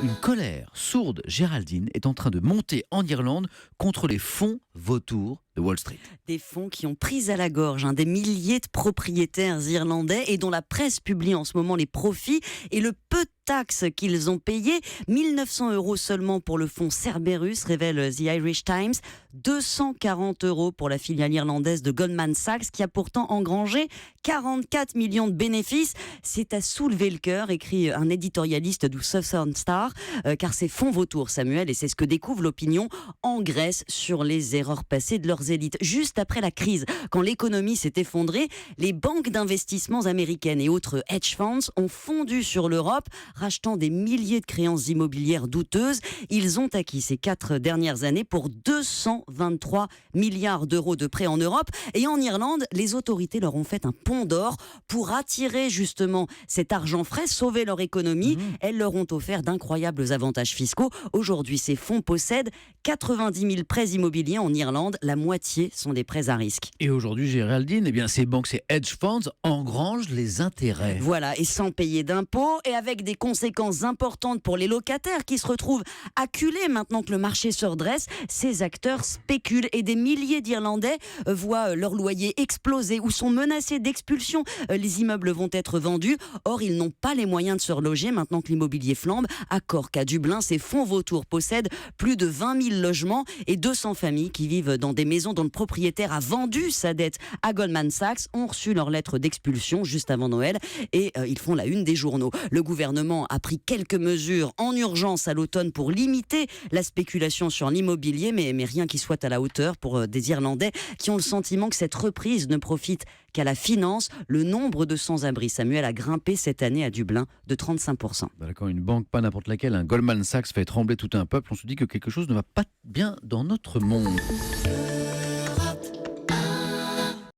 Une colère sourde Géraldine est en train de monter en Irlande contre les fonds vautours de Wall Street. Des fonds qui ont pris à la gorge des milliers de propriétaires irlandais et dont la presse publie en ce moment les profits et le peu de taxes qu'ils ont payés. 1 900 € seulement pour le fonds Cerberus, révèle The Irish Times. 240 € pour la filiale irlandaise de Goldman Sachs qui a pourtant engrangé 44 millions de bénéfices. C'est à soulever le cœur, écrit un éditorialiste du Southern Star, car ces fonds vautours, Samuel, et c'est ce que découvre l'opinion, engraissent sur les erreurs passées de leurs élites. Juste après la crise, quand l'économie s'est effondrée, les banques d'investissement américaines et autres hedge funds ont fondu sur l'Europe, rachetant des milliers de créances immobilières douteuses. Ils ont acquis ces 4 dernières années pour 223 milliards d'euros de prêts en Europe. Et en Irlande, les autorités leur ont fait un pont d'or pour attirer justement cet argent frais, sauver leur économie. Elles leur ont offert d'incroyables avantages fiscaux. Aujourd'hui, ces fonds possèdent 90 000 prêts immobiliers en Irlande. La moitié sont des prêts à risque. Et aujourd'hui, Géraldine, ces banques, ces hedge funds engrangent les intérêts. Voilà, et sans payer d'impôts et avec des conséquences importantes pour les locataires qui se retrouvent acculés maintenant que le marché se redresse. Ces acteurs spéculent et des milliers d'Irlandais voient leur loyer exploser ou sont menacés d'expulsion. Les immeubles vont être vendus. Or, ils n'ont pas les moyens de se reloger maintenant que l'immobilier flambe. À Cork, à Dublin, ces fonds vautours possèdent plus de 20 000 logements et 200 familles qui vivent dans des maisons dont le propriétaire a vendu sa dette à Goldman Sachs ont reçu leur lettre d'expulsion juste avant Noël et ils font la une des journaux. Le gouvernement a pris quelques mesures en urgence à l'automne pour limiter la spéculation sur l'immobilier, mais rien qui soit à la hauteur pour des Irlandais qui ont le sentiment que cette reprise ne profite qu'à la finance. Le nombre de sans-abri, Samuel, a grimpé cette année à Dublin de 35%. Quand une banque, pas n'importe laquelle, un Goldman Sachs fait trembler tout un peuple, on se dit que quelque chose ne va pas bien dans notre monde.